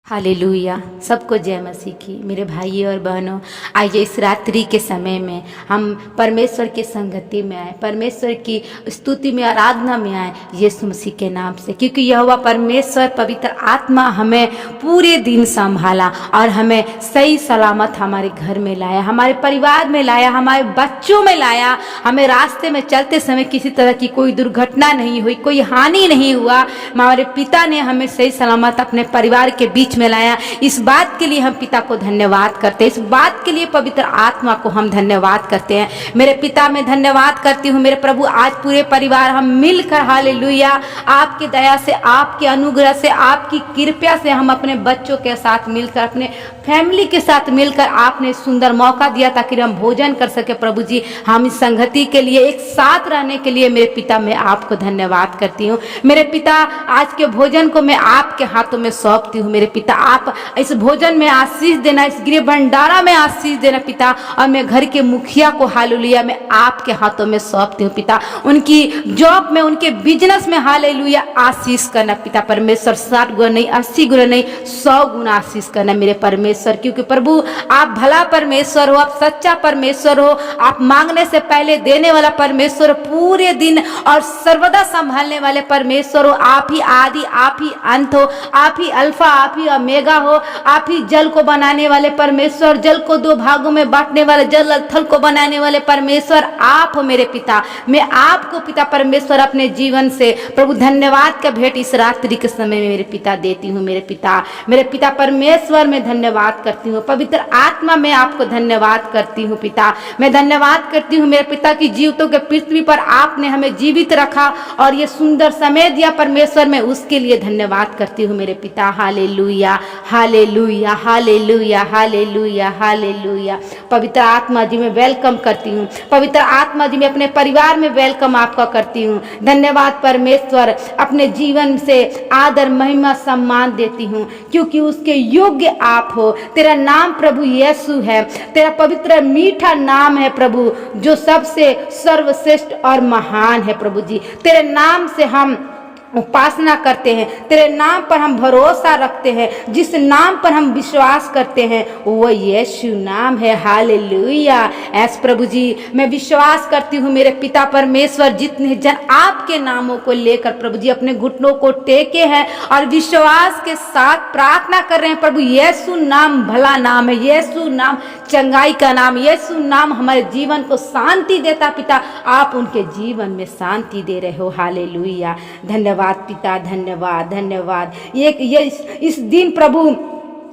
Hallelujah. सबको जय मसीह की। मेरे भाइयों और बहनों, आइए इस रात्रि के समय में हम परमेश्वर की संगति में आए, परमेश्वर की स्तुति में, आराधना में आए यीशु मसीह के नाम से, क्योंकि यहोवा परमेश्वर पवित्र आत्मा हमें पूरे दिन संभाला और हमें सही सलामत हमारे घर में लाया, हमारे परिवार में लाया, हमारे बच्चों में लाया। हमें रास्ते में चलते समय किसी तरह की कोई दुर्घटना नहीं हुई, कोई हानि नहीं हुआ। हमारे पिता ने हमें सही सलामत अपने परिवार के बीच में लाया। इस बात के लिए हम पिता को धन्यवाद करते हैं, इस बात के लिए पवित्र आत्मा को हम धन्यवाद करते हैं। मेरे पिता मैं धन्यवाद करती हूँ मेरे प्रभु, आज पूरे परिवार हम मिलकर हालेलुया आपकी दया से, आपके अनुग्रह से, आपकी कृपा से हम अपने बच्चों के साथ मिलकर, अपने फैमिली के साथ मिलकर आपने सुंदर मौका दिया ताकि हम भोजन कर सके। प्रभु जी, हम इस संगति के लिए, एक साथ रहने के लिए मेरे पिता मैं आपको धन्यवाद करती हूँ। मेरे पिता आज के भोजन को मैं आपके हाथों में सौंपती हूँ। मेरे पिता आप इस भोजन में आशीष देना, इस गृह भंडारा में आशीष देना पिता, और मैं घर के मुखिया को हालेलुया मैं आपके हाथों में सौंपती हूँ पिता। उनकी जॉब में, उनके बिजनेस में हालेलुया आशीष करना पिता परमेश्वर, 60 गुना नहीं, 80 गुना नहीं, 100 गुना आशीष करना मेरे परमेश्वर, क्योंकि प्रभु आप भला परमेश्वर हो, आप सच्चा परमेश्वर हो, आप मांगने से पहले देने वाला परमेश्वर हो, पूरे दिन और सर्वदा संभालने वाले परमेश्वर हो। आप ही आदि, आप ही अंत हो, आप ही अल्फा, आप ही ओमेगा हो, आप ही जल को बनाने वाले परमेश्वर, जल को 2 भागों में बांटने वाले, जल थल को बनाने वाले परमेश्वर आप हो मेरे पिता। मैं आपको पिता परमेश्वर अपने जीवन से प्रभु धन्यवाद का भेंट इस रात्रि के समय में मेरे पिता देती हूँ। मेरे पिता परमेश्वर मैं धन्यवाद करती हूँ। पवित्र आत्मा मैं आपको धन्यवाद करती हूँ पिता। मैं धन्यवाद करती हूँ मेरे पिता की जीवितों के पृथ्वी पर आपने हमें जीवित रखा और ये सुंदर समय दिया परमेश्वर, मैं उसके लिए धन्यवाद करती हूँ मेरे पिता। Hallelujah hallelujah hallelujah hallelujah hallelujah. पवित्र आत्मा जी मैं वेलकम करती हूँ, पवित्र आत्मा जी मैं अपने परिवार में वेलकम आपका करती हूँ। धन्यवाद परमेश्वर, अपने जीवन से आदर महिमा सम्मान देती हूँ क्योंकि उसके योग्य आप हो। तेरा नाम प्रभु यीशु है, तेरा पवित्र मीठा नाम है प्रभु, जो सबसे सर्वश्रेष्ठ और महान है प्रभु जी। तेरे नाम से हम उपासना करते हैं, तेरे नाम पर हम भरोसा रखते हैं, जिस नाम पर हम विश्वास करते हैं वो यीशु नाम है। हालेलुया। ऐस प्रभु जी मैं विश्वास करती हूँ मेरे पिता परमेश्वर, जितने जन आपके नामों को लेकर प्रभु जी अपने घुटनों को टेके हैं और विश्वास के साथ प्रार्थना कर रहे हैं प्रभु, यीशु नाम भला नाम है, यीशु नाम चंगाई का नाम, यीशु नाम हमारे जीवन को शांति देता पिता। आप उनके जीवन में शांति दे रहे हो। हालेलुया। धन्यवाद पिता, धन्यवाद धन्यवाद। इस दिन प्रभु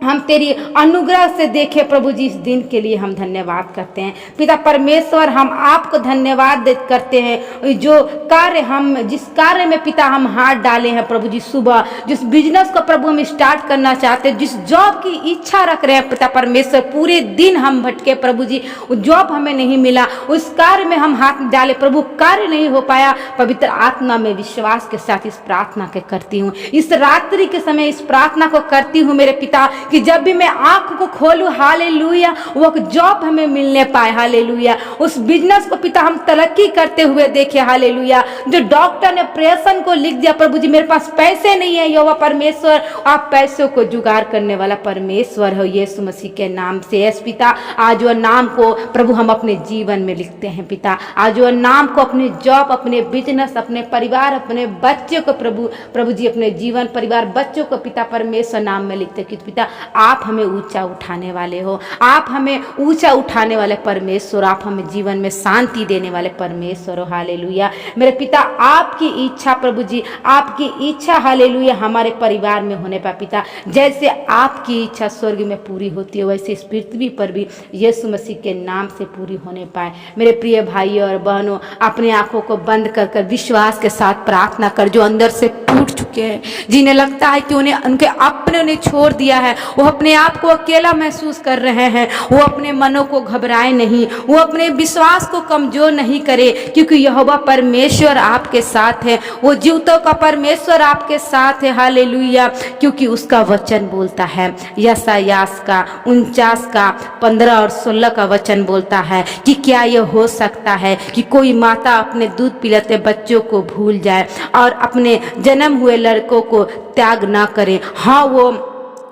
हम तेरी अनुग्रह से देखे प्रभु जी, इस दिन के लिए हम धन्यवाद करते हैं पिता परमेश्वर। हम आपको धन्यवाद करते हैं जो कार्य हम, जिस कार्य में पिता हम हाथ डाले हैं प्रभु जी, सुबह जिस बिजनेस को प्रभु हम स्टार्ट करना चाहते हैं, जिस जॉब की इच्छा रख रहे हैं पिता परमेश्वर, पूरे दिन हम भटके प्रभु जी, जॉब हमें नहीं मिला, उस कार्य में हम हाथ डाले प्रभु, कार्य नहीं हो पाया। पवित्र आत्मा में विश्वास के साथ इस प्रार्थना के करती हूँ, इस रात्रि के समय इस प्रार्थना को करती हूँ मेरे पिता, कि जब भी मैं आंख को खोलूं हालेलुया वो जॉब हमें मिलने पाए। हालेलुया। उस बिजनेस को पिता हम तरक्की करते हुए देखे। हालेलुया। जो डॉक्टर ने ऑपरेशन को लिख दिया प्रभु जी, मेरे पास पैसे नहीं है, यहोवा परमेश्वर आप पैसों को जुगाड़ करने वाला परमेश्वर हो यीशु मसीह के नाम से। यस पिता, आज वो नाम को प्रभु हम अपने जीवन में लिखते हैं पिता। आज वो नाम को अपने जॉब, अपने बिजनेस, अपने परिवार, अपने बच्चों को प्रभु जी अपने जीवन, परिवार, बच्चों को पिता परमेश्वर नाम में लिखते कि पिता आप हमें ऊंचा उठाने वाले हो, आप हमें ऊंचा उठाने वाले परमेश्वर, आप हमें जीवन में शांति देने वाले परमेश्वर हो। हालेलुया। मेरे पिता आपकी इच्छा प्रभु जी, आपकी इच्छा हालेलुया हमारे परिवार में होने पाए पिता। जैसे आपकी इच्छा स्वर्ग में पूरी होती है वैसे इस पृथ्वी पर भी यीशु मसीह के नाम से पूरी होने पाए। मेरे प्रिय भाइयों और बहनों, अपनी आंखों को बंद कर विश्वास के साथ प्रार्थना कर, जो अंदर से टूट चुके हैं, जिन्हें लगता है कि उन्हें उनके अपने ने छोड़ दिया है, वो अपने आप को अकेला महसूस कर रहे हैं, वो अपने मनों को घबराए नहीं, वो अपने विश्वास को कमजोर नहीं करे, क्योंकि यहोवा परमेश्वर आपके साथ है, वो जीवितों का परमेश्वर आपके साथ है। हालेलुया। क्योंकि उसका वचन बोलता है, यशायास का 49 का 15 और 16 का वचन बोलता है कि क्या यह हो सकता है कि कोई माता अपने दूध पिलाते बच्चों को भूल जाए और अपने जन्म हुए लड़कों को त्याग ना करे। हाँ, वो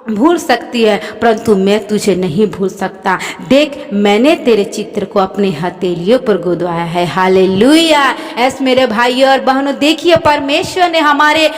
भूल सकती है, परंतु मैं तुझे नहीं भूल सकता। देख, मैंने तेरे चित्र को अपने हथेलियों पर गुदवाया है। हालेलुया। ऐसे मेरे भाइयों और बहनों, देखिए परमेश्वर ने हमारे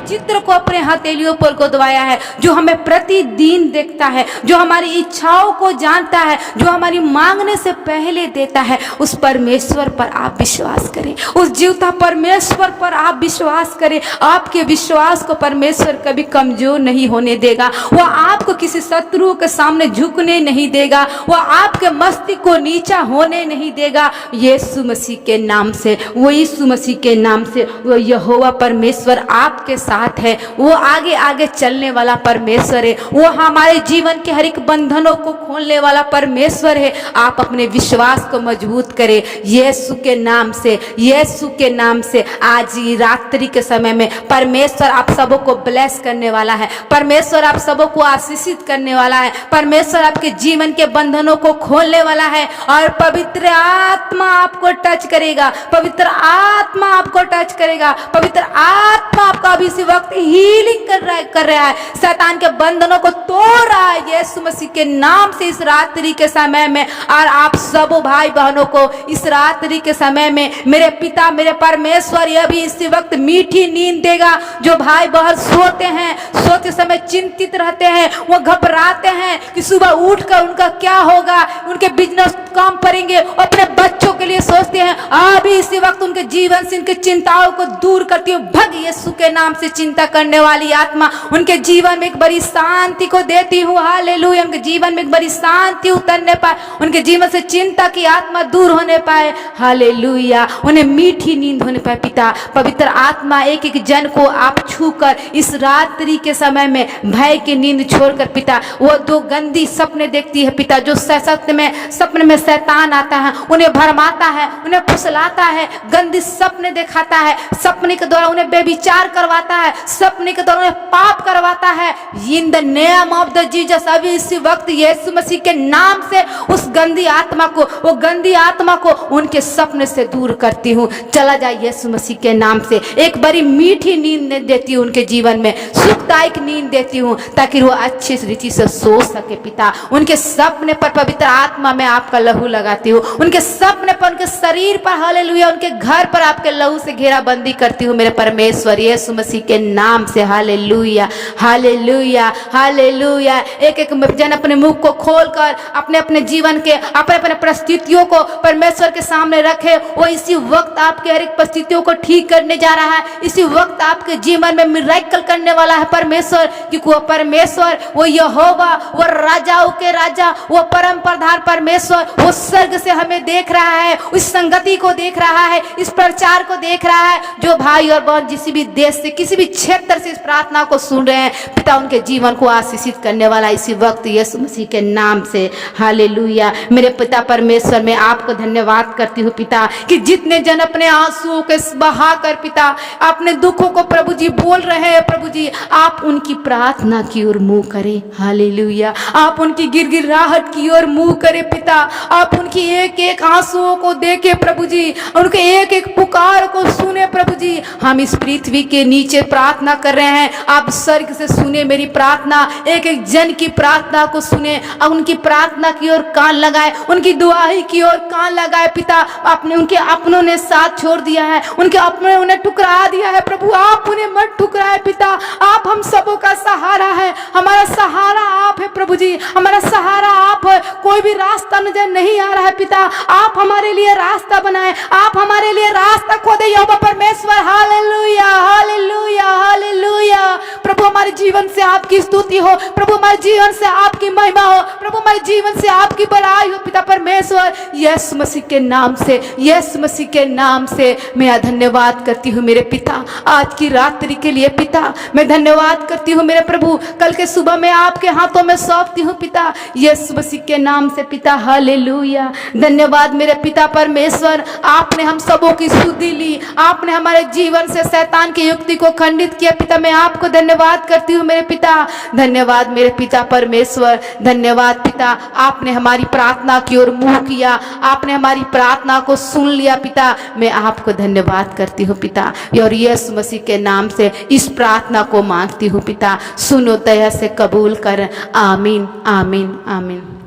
चित्र को अपने हथेलियों पर गुदवाया है, जो हमें प्रतिदिन देखता है, जो हमारी इच्छाओं को जानता है, जो हमारी मांगने से पहले देता है। उस परमेश्वर पर आप विश्वास करें, उस जीवता परमेश्वर पर आप विश्वास करें। आपके विश्वास को परमेश्वर कभी कमजोर नहीं होने देगा। वह आपको किसी शत्रु के सामने झुकने नहीं देगा, वह आपके मस्तिष्क को नीचा होने नहीं देगा। यीशु मसीह के नाम से, वो यीशु मसीह के नाम से, वो यहोवा परमेश्वर आपके साथ है। वो आगे आगे चलने वाला परमेश्वर है। वो हमारे जीवन के हर एक बंधनों को खोलने वाला परमेश्वर है। आप अपने विश्वास को मजबूत करें यीशु के नाम से, यीशु के नाम से। आज ही रात्रि के समय में परमेश्वर आप सबों को ब्लेस करने वाला है। परमेश्वर आप सबों को आशीषित करने वाला है। परमेश्वर आपके जीवन के बंधनों को खोलने वाला है और पवित्र आत्मा आपको टच करेगा। पवित्र आत्मा आपको टच करेगा। पवित्र आत्मा आपका अभी इसी वक्त हीलिंग कर रहा है, शैतान के बंधनों को तोड़ रहा है यीशु मसीह के नाम से इस रात्रि के समय में। और आप सब भाई बहनों को इस रात्रि के समय में मेरे पिता, मेरे परमेश्वर यह भी इसी वक्त मीठी नींद देगा। जो भाई बहन सोते हैं, सोते समय चिंतित रहते हैं, वो घबराते हैं कि सुबह उठकर उनका क्या होगा, उनके बिजनेस काम करेंगे, अपने बच्चों के लिए सोचते हैं, अभी इसी वक्त उनके जीवन से उनकी चिंताओं को दूर करती हूँ। भग यीशु के नाम से चिंता करने वाली आत्मा उनके जीवन में एक बड़ी शांति को देती हूँ। हालेलुया। उनके जीवन में एक बड़ी शांति उतरने पाए, उनके जीवन से चिंता की आत्मा दूर होने पाए। हालेलुया। उन्हें मीठी नींद होने पाए। पिता, पवित्र आत्मा एक एक जन को आप छूकर इस रात्रि के समय में भय की नींद छोड़कर पिता, वो दो गंदी सपने देखती है पिता, जो सपने में शैतान आता है, उन्हें भरमाता है, उन्हें फुसलाता है, गंदी सपने दिखाता है, सपने के द्वारा उन्हें बेविचार करवाता है, सपने के द्वारा उन्हें पाप करवाता है। In the name of the Jesus, अभी इसी वक्त यीशु मसीह के नाम से उस गंदी आत्मा को, वो गंदी आत्मा को उनके सपने से दूर करती हूँ। चला जाए यीशु मसीह के नाम से। एक बड़ी मीठी नींद देती हूँ उनके जीवन में, सुखदायक नींद देती हूँ, ताकि वो अच्छी रीति से सो सके पिता। उनके सपने पर पवित्र आत्मा में आपका लहू लगाती हूँ, उनके सपने पर, उनके शरीर पर, हालेलुया, उनके घर पर आपके लहू से घेराबंदी करती हूँ मेरे परमेश्वर यीशु मसीह के नाम से। Hallelujah, hallelujah, hallelujah. एक एक जन अपने मुख को खोलकर अपने अपने जीवन के, अपने अपने परिस्थितियों को परमेश्वर के सामने रखे। वो इसी वक्त आपके हर एक परिस्थितियों को ठीक करने जा रहा है। इसी वक्त आपके जीवन में मिरेकल करने वाला है परमेश्वर, क्योंकि वो परमेश्वर, वो यहोवा, वो राजाओं के राजा, वो परम प्रधान परमेश्वर, वो स्वर्ग से हमें देख रहा है, उस संगति को देख रहा है, इस प्रचार को देख रहा है। जो भाई और बहन किसी भी देश से, किसी भी क्षेत्र से इस प्रार्थना को सुन रहे हैं पिता, उनके जीवन को आशीषित करने वाला इसी वक्त यीशु मसीह के नाम से। हालेलुया। मेरे पिता परमेश्वर, मैं आपको धन्यवाद करती हूँ पिता, कि जितने जन अपने आंसुओं के बहाकर पिता अपने दुखों को प्रभु जी बोल रहे हैं, प्रभु जी आप उनकी प्रार्थना की ओर मुंह करें। हालेलुया। आप उनकी गिड़गिड़ाहट की ओर मुंह करें पिता। आप उनकी एक एक आंसुओं को देखे प्रभु जी, उनके एक एक पुकार को सुने प्रभु जी। हम इस पृथ्वी के नीचे प्रार्थना कर रहे हैं, आप स्वर्ग से सुने मेरी प्रार्थना, एक एक जन की प्रार्थना को सुने, अब उनकी प्रार्थना की ओर कान लगाए, उनकी दुआई की ओर कान लगाए पिता। आपने उनके अपनों ने साथ छोड़ दिया है, उनके अपनों ने उन्हें ठुकरा दिया है प्रभु, आप उन्हें मत ठुकराए पिता। आप हम सबों का सहारा है, हमारा सहारा आप है प्रभु जी, हमारा सहारा आप है। कोई भी रास्ता नजर नहीं आ रहा है पिता, आप हमारे लिए रास्ता बनाए, आप हमारे लिए रास्ता खोदे यहोवा परमेश्वर। Hallelujah, hallelujah, hallelujah. प्रभु हमारे जीवन से आपकी स्तुति हो, प्रभु हमारे जीवन से आपकी महिमा हो, प्रभु हमारे जीवन से आपकी बड़ाई हो पिता परमेश्वर। यीशु मसीह के नाम से, यीशु मसीह के नाम से मैं धन्यवाद करती हूँ मेरे पिता, आज की रात्रि के लिए पिता। मैं धन्यवाद करती हूँ मेरे प्रभु, कल के सुबह में आपके हाथों में सौंपती हूँ पिता। यीशु मसीह के नाम से पिता, हालेलुया। धन्यवाद मेरे पिता परमेश्वर, आपने हम सबों की सुधि ली, आपने हमारे जीवन से शैतान की युक्ति को खंडित किया पिता। मैं आपको धन्यवाद करती हूँ मेरे पिता। धन्यवाद मेरे पिता परमेश्वर, धन्यवाद पिता, आपने हमारी प्रार्थना की ओर मुंह किया, आपने हमारी प्रार्थना को सुन लिया पिता। मैं आपको धन्यवाद करती हूँ पिता, और यीशु मसीह के नाम से इस प्रार्थना को मांगती हूँ पिता। सुनो, दया से कबूल कर। आमीन, आमीन, आमीन।